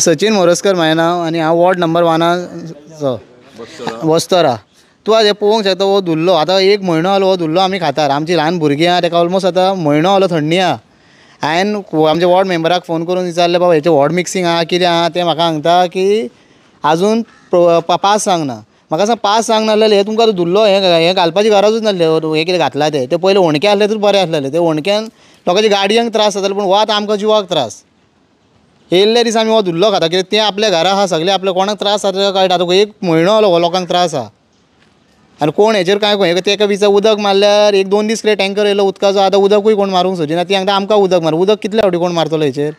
सचिन मोरजकर माझें नांव आनी हांव वॉर्ड नंबर 1 वस्तोरा. तूं आज पळोवंक शकता हो धुल्लो आतां 1 म्हयनो जालो हो धुल्लो आमी खातात. आमची ल्हान भुरगीं आहा ताका ऑलमोस्ट आतां म्हयनो जालो थंडी आहा. हांवें आमच्या वॉर्ड मेंबराक फोन करून विचारलें बाबा हेचें वॉर्ड मिक्सिंग आहा कितें आहा तें म्हाका सांगता की आजून पास सांगना. म्हाका सांग पास सांगना जाल्यार हे तुमकां धुल्लो हें घालपाची गरजूच नासली. हें कितें घातलां तें पयलीं होणकें आसलें तर बरें आसलेलें. ते होणक्यान लोकांच्या गाडयांक त्रास जाताले पूण हो आतां आमकां जिवाक त्रास. येयल्ले दिसा आमी हो धुल्लो खाता कित्याक तें आपल्या घरा आहा सगळे आपल्या कोणाक त्रास जाता कळटा. आतां 1 म्हयनो जालो हो लोकांक त्रास आहा आनी कोण हेचेर कांय तेका विचार उदक मारल्यार 1-2 दीस कितें टँकर येयलो उदकाचो. आतां उदकूय कोण मारूंक सोदिना. ती सांगता आमकां उदक मार. उदक कितले फावटी कोण मारतलो हेचेर.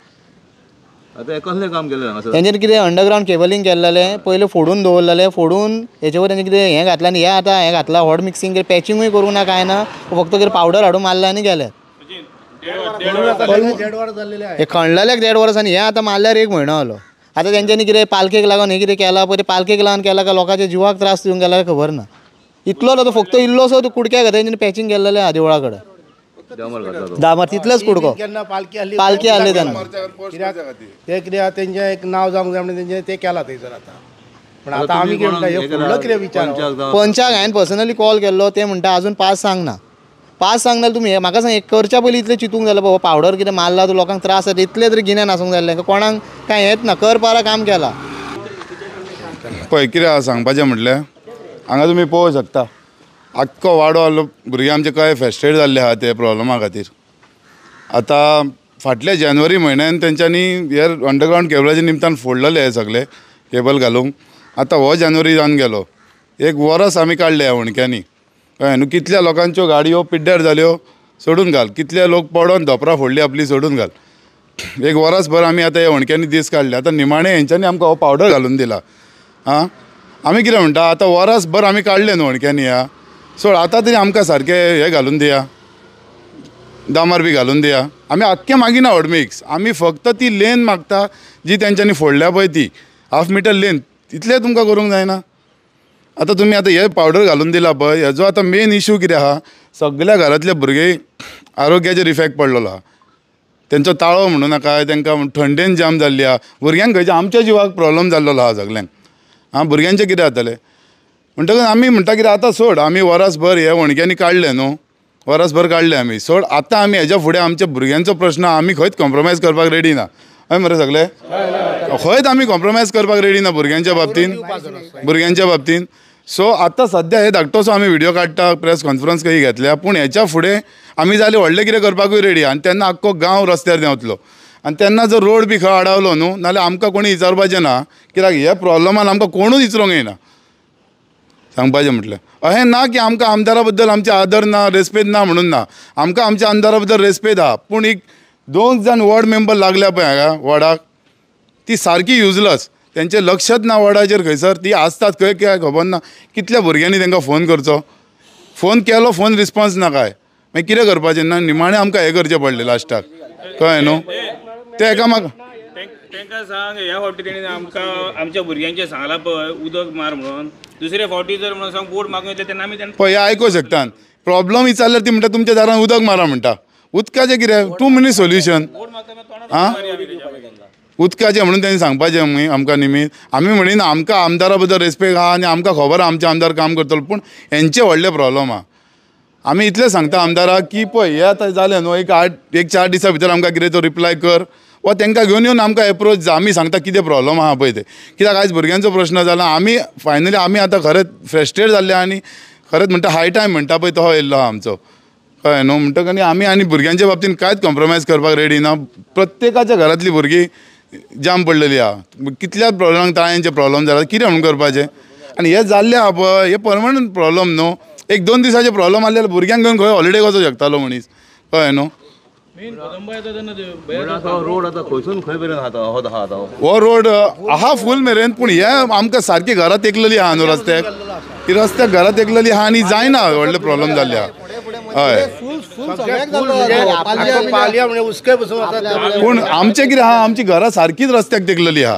आतां कसलें काम केलें हांगासर तेंचेर कितें अंडरग्रावंड केबलिंग केल्लें पयलीं फोडून दवरलेलें. फोडून हेचे वयर तेंचें कितें हें घातलां आनी हें आतां हें घातलां वॉर्ड मिक्सिंग पॅचिंगूय करूंक ना कांय ना. फक्त कितें पावडर हाडून मारला आनी गेले. हे खणलेलें 1.5 वर्स आनी हें आतां मारल्यार 1 म्हयनो जालो. आतां तेंच्यांनी कितें पालखेक लागून हें कितें केलां पळय. पालखेक लागून केलां काय लोकांच्या जिवाक त्रास दिवंक गेल्यार खबर ना. इतलो तो फक्त इल्लोसो कुडक्या खातीर तेंच्यांनी पॅचिंग केल्लेलें आहा देवळा कडेन. दामर तितलोच कुडको पालखी आहली तेन्ना ते कित्याक तेंचें एक नांव जावंक जाय म्हणून तेंचें तें केलां थंयसर आतां. पूण आतां आमी कितें म्हणटा हे फुडलो कितें विचार पंचाक हांवें पर्सनली कॉल केल्लो. ते म्हणटा आजून पास सांगना. पास सांगना तुमी हे म्हाका सांग एक करच्या पयलीं इतलें चिंतूंक जालें बाबा पावडर कितें मारला तूं लोकांक त्रास जाता इतलें तरी गिन्यान आसूंक जाय आसलें. कोणाक कांय हेंच ना कर पारा काम केलां. पळय कितें आहा सांगपाचें म्हटल्यार हांगा तुमी पळोवंक शकता आख्खो वाडो आहलो भुरगे आमचे कळे फ्रस्ट्रेट जाल्ले आहा ते प्रॉब्लमा खातीर. आतां फाटल्या जानेवारी म्हयन्यान तेंच्यांनी हे अंडरग्रावंड केबलाच्या निमतान फोडलेले हे सगळे केबल घालूंक. आतां हो जानेवारी जावन गेलो 1 वर्स आमी काडले ह्या होणक्यांनी कळ्ळें न्हू. कितल्या लोकांच्यो गाडयो पिड्ड्यार जाल्यो सोडून घाल. कितले लोक पडोन धोपरां फोडली आपली सोडून घाल. 1 वर्सभर आमी आतां ह्या होणक्यांनी दीस काडले. आतां निमाणे हेंच्यांनी आमकां हो पावडर घालून दिला. आं आमी कितें म्हणटा आतां वर्सभर आमी काडले न्हू होणक्यांनी ह्या सो आतां तरी आमकां सारकें हें घालून दिया दामर बी घालून दिया. आमी आख्खें मागिना हॉट मिक्स. आमी फक्त ती लेन मागता जी तेंच्यांनी फोडल्या पळय ती हाफ मिटर लेन तितलें तुमकां करूंक जायना. आतां तुमी आतां हे पावडर घालून दिला पळय हेजो आतां मेन इशू कितें आहा सगळ्या घरांतले भुरगे आरोग्याचेर इफेक्ट पडलेलो आहा. तेंचो ताळो म्हणूं नाका तेंकां थंडेन जाम जाल्ली आहा. भुरग्यांक खंयच्या आमच्या जिवाक प्रॉब्लम जाल्लो आहा सगळ्यांक. भुरग्यांचें कितें जातलें म्हणटकच आमी म्हणटा कितें आतां सोड आमी वर्सभर हे होणक्यांनी काडले न्हू वर्सभर काडले आमी सोड. आतां आमी हेज्या फुडें आमच्या भुरग्यांचो प्रश्न आमी खंयच कॉम्प्रोमायज करपाक रेडी ना. हय मरे सगळे खंयच आमी कॉम्प्रोमायज करपाक रेडी ना भुरग्यांच्या बाबतीन. सो आतां सद्या हे धाकटोसो आमी व्हिडियो काडटा प्रेस कॉन्फरन्स काही घेतल्या पूण हेच्या फुडें आमी जाल्यार व्हडलें कितें करपाकूय रेडी. आनी तेन्ना आख्खो गांव रस्त्यार देंवतलो. आनी तेन्ना जर रोड बी खंय आडावलो न्हू नाल्यार आमकां कोणी विचारपाचें ना कित्याक ह्या प्रॉब्लमान आमकां कोणूच विचारूंक येना सांगपाचें म्हटल्यार. अशें ना की आमकां आमदारा बद्दल आमचे आदर ना रेस्पेद ना म्हणून ना. आमकां आमच्या आमदारा बद्दल रेस्पेद आहा पूण एक 2 जाण वॉर्ड मेंबर लागल्या पळय हांगा वॉर्डाक ती सारकी युजलस. तेंचें लक्षच ना वॉर्डाचेर खंयसर ती आसतात खंय काय खबर ना. कितल्या भुरग्यांनी तांकां फोन करचो. फोन केलो फोन रिस्पॉन्स ना काय मागीर कितें करपाचें ना निमाणें आमकां हें करचें पडलें लास्टाक कळ्ळें न्हू. ते एका म्हाका तांकां सांग ह्या फावटी तेणी आमकां आमच्या भुरग्यांचें सांगलां पळय उदक मार म्हणून. दुसऱ्या फावटी जर म्हणून सांग बोट मागून येतले तेन्ना आमी पळय हे आयकूं शकता. प्रॉब्लम विचारल्यार ती म्हणटा तुमच्या दारान उदक मारा म्हणटा. उदकाचें कितें 2 मिनीट सोल्युशन उदकाचें म्हणून तेणी सांगपाचें आमकां निमीत. आमी म्हणिना आमकां आमदारा बद्दल रेस्पेक्ट आहा आनी आमकां खबर आहा आमचे आमदार काम करतलो पूण हेंचे व्हडले प्रॉब्लम आहा. आमी इतलें सांगता आमदाराक की पळय हें आतां जालें न्हू एक 4 दिसा भितर आमकां कितें तो रिप्लाय कर वा तांकां घेवन येवन आमकां एप्रोच जा. आमी सांगता कितें प्रॉब्लम आहा पळय तें कित्याक आयज भुरग्यांचो प्रश्न जाला. आमी फायनली आमी आतां खरेंच फ्रस्ट्रेट जाल्ले आनी खरेंच म्हणटा हाय टायम म्हणटा पळय तो येयल्लो आहा आमचो कळ्ळें न्हू. म्हणटकच आमी आनी भुरग्यांच्या बाबतींत कांयच कॉम्प्रोमायज करपाक रेडी ना. प्रत्येकाच्या घरांतलीं भुरगीं जाम पडलेली आहा. कितल्याच प्रॉब्लमांक ताळ्यांचे प्रॉब्लम जाला कितें म्हणून करपाचें. आनी हे जाल्ले आहा पळय हे परमनंट प्रॉब्लम न्हू. 1-2 दिसाचे प्रॉब्लम आसल्यार भुरग्यांक घेवन खंय हॉलिडे वचूंक शकतालो मनीस कळ्ळें न्हू. रोड आतां खंयसून खंय मेरेन आहा हो रोड आहा फूल मेरेन पूण हे आमकां सारकी घरां तेकलेली आहा न्हू रस्त्याक. ती रस्त्याक घरां तेकलेली आहा आनी जायना व्हडले प्रॉब्लम जाल्ले आहा. हय पालया म्हणजे उसके बसून वतात. पूण आमचे कितें आहा आमची घरां सारकीच रस्त्याक तेकलेली आहा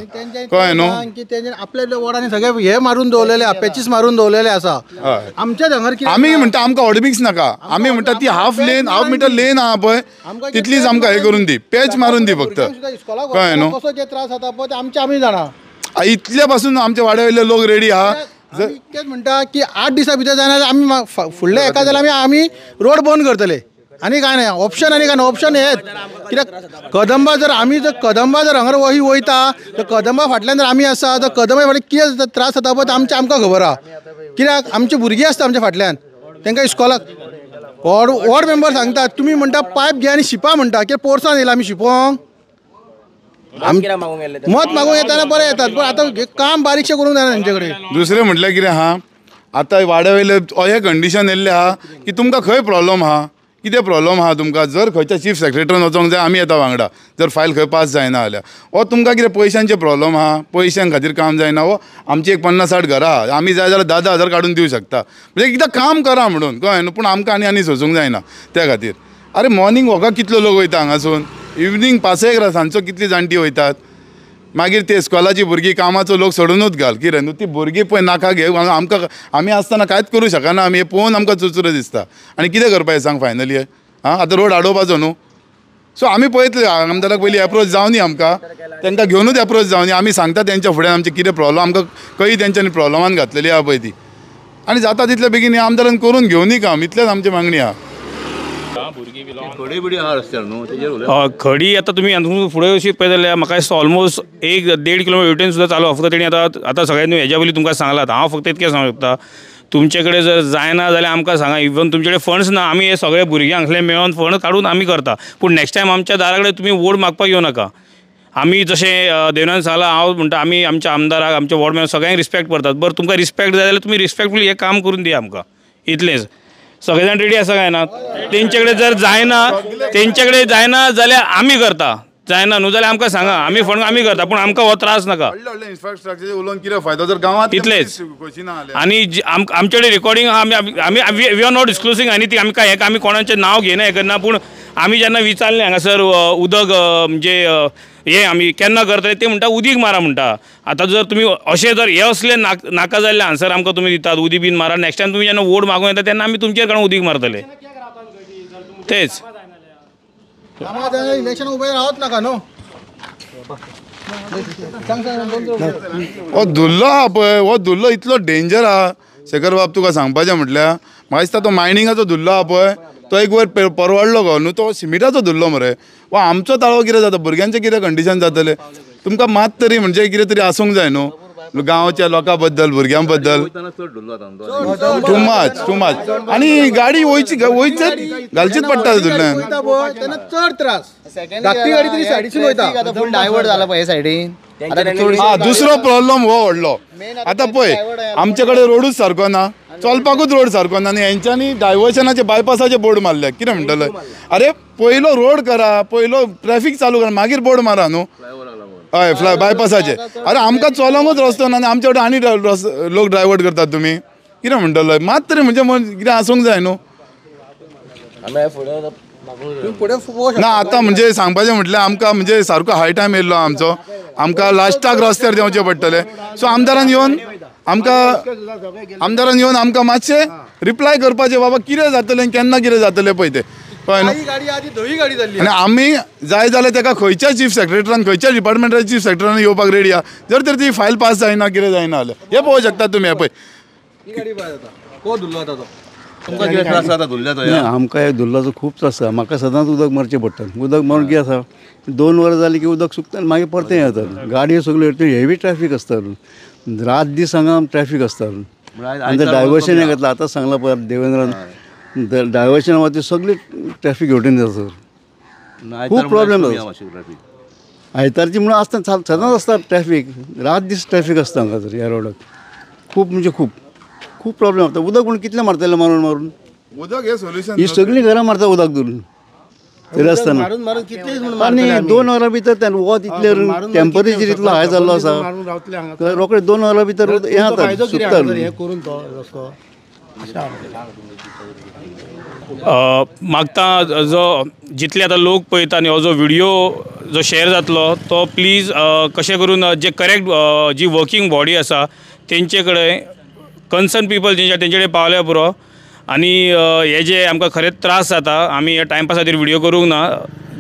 कळ्ळें न्हू. की तेंच्यानी आपल्या वॉर्डांनी सगळे हे मारून दवरलेले आहा, पॅचीस मारून दवरलेले आसा. हय आमच्या हांगर कितें आमी म्हणटा आमकां ऑडबिक्स नाका, आमी म्हणटा ती हाफ मिटर लेन आहा पळय तितलीच आमकां हे करून दी, पॅच मारून दी फक्त कळ्ळें न्हू. कसो जे त्रास जाता पळय ते आमी जाणा. इतल्या पासून आमच्या वाड्या वयले लोक रेडी आहा. आमी इतकेंच म्हणटा की 8 दिसां भितर जायना आमी फुडल्या एका जाल्यार आमी रोड बंद करतले. आनी काय नाही ऑप्शन, आनी काय ना ऑप्शन हेच. कित्याक कदंबा जर हांगर वयता तर कदंबा फाटल्यान जर आमी आसा तर कदंबा फाटल्यान कितें त्रास जाता पळय ते आमकां खबर आहा. कित्याक आमची भुरगीं आसता आमच्या फाटल्यान, तांकां इस्कॉलाक वॉर्ड मेंबर सांगतात तुमी म्हणटा पायप घे आनी शिपा म्हणटा, कित्याक पोरसान येयला आमी शिपोंक. मत मागूंक येताना बरें येतात पण आतां काम बारीकशें करूंक जायना तेंचे कडेन. दुसरें म्हटल्यार कितें आहा आतां वाड्या वयले अशें कंडिशन येयल्लें आहा की तुमकां खंय प्रॉब्लम आहा, कितें प्रॉब्लम आहा तुमकां. जर खंयच्या चीफ सेक्रेटरीन वचोंक जाय आमी येता वांगडा, जर फायल खंय पास जायना जाल्यार. वा तुमकां कितें पयशांचे प्रॉब्लम आहा, पयशां खातीर काम जायना, वो आमची एक 50-60 घरां आहा, आमी जाय जाल्यार 10,000 काडून दिवं शकता. म्हणजे एकदां काम करा म्हणून कळ्ळें न्हू. पूण आमकां आनी सोंसूंक जायना त्या खातीर. अरे मॉर्निंग वॉकाक कितलो लोक वयता हांगासून, इवनिंग 5-1 सांजचो कितली जाणटी वयतात. मागीर ते इस्कॉलाची भुरगीं कामाचो लोक सोडूनच घाल कितें न्हू. ती भुरगीं पळय नाका घे आमकां, आमी आसतना कांयच करूं शकना आमी. हे पळोवन आमकां चुचुरो दिसता. आनी कितें करपाचें सांग फायनली हां आतां रोड आडोवपाचो न्हू. सो आमी पळयतले आमदाराक पयलीं एप्रोच जावं न्ही आमकां, तांकां घेवनूच एप्रोच जावं न्ही. आमी सांगता तेंच्या फुड्यान आमचे कितें प्रॉब्लम आमकां कळी तेंच्यांनी प्रॉब्लमान घातलेली आहा पळय ती. आनी जाता तितले बेगीन आमदारान करून घेवनी काम, इतलेंच आमची मागणी आहा. खडी बिडी आहा रस्त्यार न्हू तेजेर उलय. खडी आता तुम्ही फुडें अशी पळय जाल्यार म्हाका दिसता ऑलमोस्ट 1-1.5 किलोमीटर युटेन सुद्दां चालू फक्त तेणी आतां सगळ्यांनी हेज्या पयलीं तुमकां सांगलात. हांव फक्त इतकें सांगूं शकता तुमचे कडेन जर जायना जाल्यार आमकां सांगा. इवन तुमचे कडेन फंड्स ना, आमी हे सगळे भुरग्यांकले मेळोन फंड काडून आमी करता. पूण नेक्स्ट टायम आमच्या दारा कडेन तुमी वोट मागपाक येवं नाका. आमी जशें देवनान सांगलां, हांव म्हणटा आमी आमच्या आमदाराक आमच्या वॉर्ड मेंबर सगळ्यांक रिस्पेक्ट करतात. बरं तुमकां रिस्पेक्ट जाय जाल्यार तुमी रिस्पेक्टफुली हें काम करून दिया आमकां, इतलेंच. सगळे जाण रेडी आसा काय ना. तेंचे कडेन जर जायना जाल्यार आमी करता. जायना न्हू जाल्यार आमकां सांगा, आमी फंड आमी करता. पूण आमकां हो त्रास नाका, इन्फ्रास्ट्रक्चर उलोवन कितें फायदो जर गांवांत इतलेंच. आनी आमचे कडेन रिकॉर्डिंग आमी वी आर नॉट डिस्क्लोजींग एनीथींग. आमी कोणाचें नांव घेयना हें करना. पूण आमी जेन्ना विचारलें हांगासर उदक म्हणजे हे आमी केन्ना करतले ते म्हणटा उदीक मारा म्हणटा. आतां जर तुमी अशें जर हे असले नाका जाल्ले आन्सर आमकां तुमी दितात उदीक बीन मारा, नेक्स्ट टायम तुमी जेन्ना वोट मागूं येता तेन्ना आमी तुमचेर काडून उदीक मारतले. तेच इलेक्शन उबे रावत नाका न्हू. हो धुल्लो आहा पळय, हो धुल्लो इतलो डेंजर आहा शेखर बाब. तुका सांगपाचें म्हटल्यार म्हाका दिसता तो मायनिंगाचो धुल्लो आहा पळय तो एक वयर परवडलो गो न्हू. तो सिमिटाचो धुल्लो मरे. वा आमचो ताळो कितें जाता, भुरग्यांचें कितें कंडिशन जातलें. तुमकां मात तरी म्हणजे कितें तरी आसूंक जाय न्हू गांवच्या लोकां बद्दल, भुरग्यां बद्दल. वयताना चड धुल्लो आतां टू मच. आनी गाडी घालचीच पडटा धुल्ल्यान. तेन्ना चड त्रास. धाकटी गाडी तरी सायडीसून वयता. फूल डायवर्ट जाला पळय हे सायडीन. दुसरो प्रॉब्लम हो व्हडलो. आतां पळय आमचे कडेन रोडूच सारको ना, चलपाकूच रोड सारको ना. आनी हेंच्यांनी डायवर्शनाचे बायपासाचे बोर्ड मारल्या. कितें म्हणटले अरे पयलो रोड करा, पयलो ट्रॅफीक चालू करा, मागीर बोर्ड मारा न्हू. हय बायपासाचे. अरे आमकां चलोंकूच रस्तो ना आनी आमचे कडेन आनी लोक डायवर्ट करतात तुमी. कितें म्हणटले मात तरी म्हणजे कितें आसूंक जाय न्हू. ना आतां म्हणजे सांगपाचें म्हटल्यार आमकां म्हणजे सारको हाय टायम येयल्लो आमचो. आमकां लास्टाक रस्त्यार देंवचें पडटलें. सो आमदारान येवन आमकां मातशें रिप्लाय करपाचें बाबा कितें जातलें केन्ना कितें जातलें पळय तें कळ्ळें न्हू. आनी आमी जाय जाल्यार ताका खंयच्या चीफ सेक्रेटरान खंयच्या डिपार्टमेंटाच्या चीफ सेक्रेटरान येवपाक रेडी आहा. जर तर ती फायल पास जायना कितें जायना जाल्यार हे पळोवंक शकतात तुमी. हे पळय तुमकां कितें त्रास जाता धुल्ल्याचो. आमकां हे धुल्लाचो खूब त्रास आसा. म्हाका सदांच उदक मारचें पडटा. उदक मारून कितें आसा 2 वरां जालीं की उदक सुकता आनी मागीर परतें येतात. गाडयो सगल्यो हेवी ट्रॅफीक आसता. रात दीस हांगा ट्रॅफीक आसता. आनी डायवर्शन हें घातलां आतां सांगलां पळय देवेंद्रान डायवर्शन वता सगळी ट्रॅफीक हेवटेन जाता. खूब प्रॉब्लेम जाता. आयतारची म्हणून आसता सदांच आसता ट्रॅफीक. रात दीस ट्रॅफीक आसता हांगा तर ह्या रोडाक. खूब म्हणजे खूब प्रॉब्लेम जाता. उदक पूण कितलें मारतलें मारून उदक हे सोल्युशन. ही सगळीं घरां मारता उदक धरून तरी आसतना. आनी 2 वरां भितर त्यान वत इतले टेम्परेचर इतलो हाय जाल्लो आसा रोखडे 2 वरां भितर हें जाता सुकता. मागता जो जितले आतां लोक पळयता आनी हो जो व्हिडिओ जो शेअर जातलो तो प्लीज कशें करून जे करेक्ट जी वर्किंग बॉडी आसा तेंचे कडेन कन्सर्न पीपल तेंचे कडेन पावल्या पुरो आनी हे जे आमकां खरेंच त्रास जाता आमी हे टायमपास खातीर व्हिडिओ करूंक ना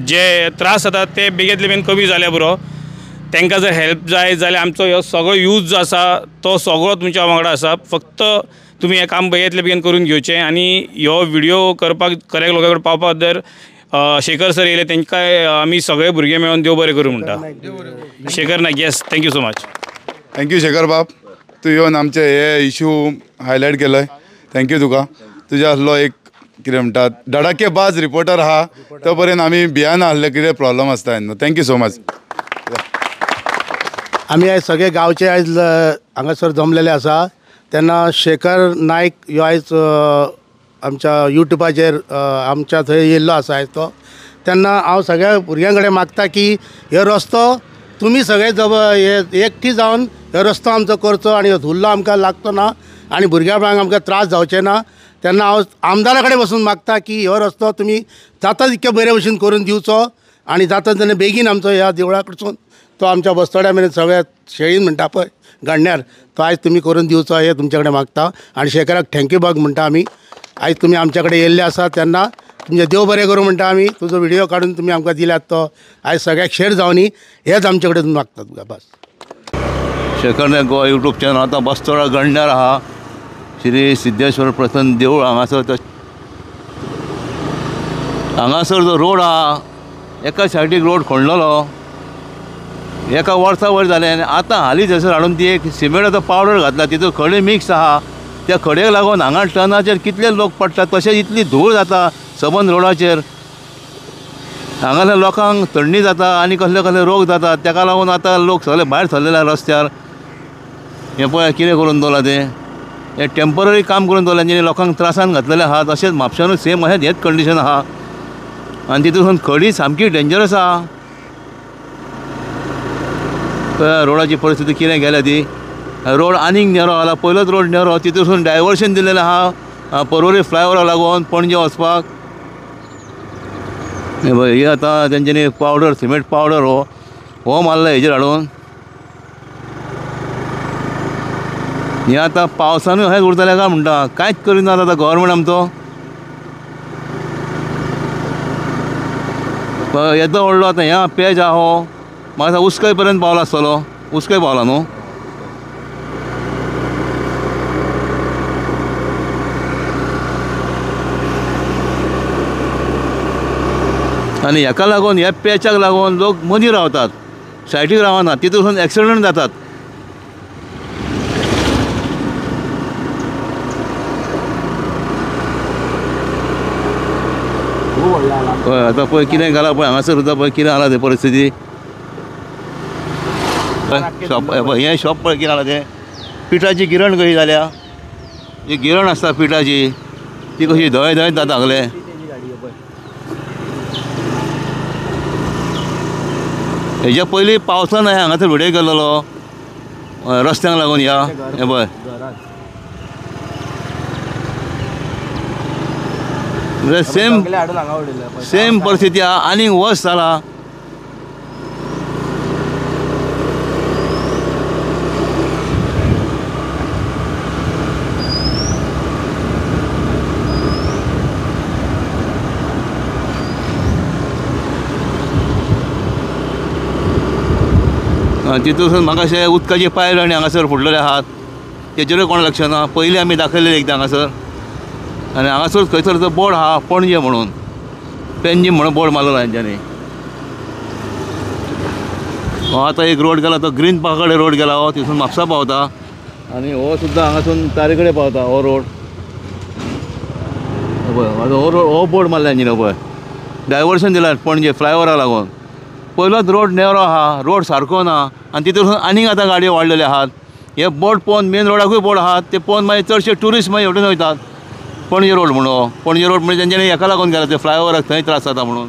जे त्रास जाता ते बेगींतले बेगीन कमी जाल्या पुरो तांकां जर हेल्प जाय जाल्यार आमचो हो सगळो यूज जो आसा तो सगळो तुमच्या वांगडा आसा फक्त तुमी हें काम बेगींतले बेगीन करून घेवचें आनी हो व्हिडिओ करपाक करेक्ट लोकां कडेन पावपा खातीर शेखर सर येयले तांकांय आमी सगळे भुरगे मेळून देव बरें करूं म्हणटा Shekhar Naik yes thank you so much thank you Shekhar बाब तूं येवन आमचे हे इशू हायलायट केलोय थँक्यू तुका तुज्या असलो एक कितें म्हणटात धडाकेबाज रिपोर्टर आहा तो पर्यंत आमी भियान आसले कितें प्रॉब्लम आसता न्हू थँक्यू सो मच आमी आयज सगळे गांवचे आयज हांगासर जमलेले आसा तेन्ना शेखर नायक ह्यो आयज आमच्या युट्यूबाचेर आमच्या थंय येयल्लो आसा आयज तो तेन्ना हांव सगळ्या भुरग्यां कडेन मागता की हो रस्तो तुमी सगळे हे एकठी जावन हो रस्तो आमचो करचो आनी हो धुल्लो आमकां लागचो ना आनी भुरग्यां बाळांक आमकां त्रास जावचे ना तेन्ना हांव आमदारा कडेन वचून मागता की हो रस्तो तुमी जाता तितके बरे भशेन करून दिवचो आनी जाता तेन्ना बेगीन आमचो ह्या देवळा कडसून तो आमच्या बसतोड्या मेरेन सगळ्या शेळीन म्हणटा पळय गांडण्यार तो आयज तुमी करून दिवचो हे तुमचे कडेन मागता आनी शेखराक थँक्यू बाग म्हणटा आमी आयज तुमी आमच्या कडेन येयल्ले आसा तेन्ना तुमचे देव बरें करूं म्हणटा आमी तुजो व्हिडिओ काडून तुमी आमकां दिल्यात तो आयज सगळ्याक शेअर जावनी हेच आमचे कडेन मागता तुका बस शेखर नायक गोवा यूट्यूब चॅनल आतां बस्तोडा गणण्यार आहा श्री सिद्धेश्वर प्रसन्न देवूळ हांगासर जो रोड आहा एका सायडीक रोड खोडलेलो एका वर्सा वयर जालें आनी आतां हालींच थंयसर हाडून ती एक सिमेंटाचो पावडर घातला तितून खडे मिक्स आहा त्या खड्याक लागून हांगा टर्नाचेर कितले लोक पडटात तशेंच इतली धूळ जाता सबंद रोडाचेर हांगासर लोकांक थंडी जाता आनी कसले कसले रोग जातात ताका लागून आतां लोक सगळे भायर सरलेले रस्त्यार हें पळय कितें करून दवरलां तें हें टेम्पररी काम करून दवरलां जेणे लोकांक त्रासान घातलेले आहा तशेंच म्हापशानूय सेम अशेंच हेच कंडिशन आहा आनी तितून खडी सामकी डेंजरस आहा रोडाची परिस्थिती कितें गेल्या ती रोड आनीक नेरो जाला पयलोच रोड नेरो तितून डायवर्शन दिलेलें आहा पर्वरी फ्लायओवरा लागून पणजे वचपाक हे आतां तेंच्यांनी पावडर सिमेंट पावडर हो मारला हेजेर हाडून हे आतां पावसानूय अशेंच उरतलें काय म्हणटा कांयच करिना आतां गव्हर्मेंट आमचो येदो व्हडलो आतां ह्या पेज आहा हो म्हाका उस्कय पर्यंत पावला आसतलो उस्कय पावला न्हू आनी हेका लागून ह्या पॅचाक लागून लोक मदीं रावतात सायडीक रावनात तितून एक्सिडंट जातात पळय आतां पळय कितें घाला पळय हांगासर सुद्दां पळय कितें जाला तें परिस्थिती शॉप हें शॉप पळय कितें जाला तें पिठाची गिरण कशी जाल्या जी गिरण आसता पिठाची ती कशी धंय धंय जाता सगलें हेज्या पयलीं पावसान हांवें हांगासर व्हिडिओ केल्लो रस्त्यांक लागून या हें पळय सेम परिस्थिती आहा आनीक वर्स जाला तितून म्हाका अशें उदकाची पायप आनी हांगासर फुटलेले आहात तेजेरूय कोण लक्ष ना पयलीं आमी दाखयलेले एकदां हांगासर आनी हांगासर खंयसर तो बोर्ड आहा पणजे म्हणून पेंजीम म्हणून बोर्ड मारलेलो हेंच्यांनी हो आतां एक रोड गेला तो ग्रीन पार्का कडेन रोड गेला हो तितून म्हापसा पावता आनी हो सुद्दां हांगासून तारे कडेन पावता हो रोड पळय हो रोड हो बोर्ड मारला हेंच्यांनी पळय डायवर्शन दिलां पणजे फ्लायओवराक लागून पयलोच रोड नेरो आहा रोड सारको ना आनी तितून आनीक आतां गाडयो वाडलेले आहात हे बोर्ड पळोवन मेन रोडाकूय बोर्ड आहात ते पळोवन मागीर चडशे ट्युरिस्ट मागीर हेवटेन वयतात पणजे रोड म्हणून पणजे रोड म्हणजे तेंच्यांनी हेका लागून गेला ते फ्लायओवराक थंय त्रास जाता म्हणून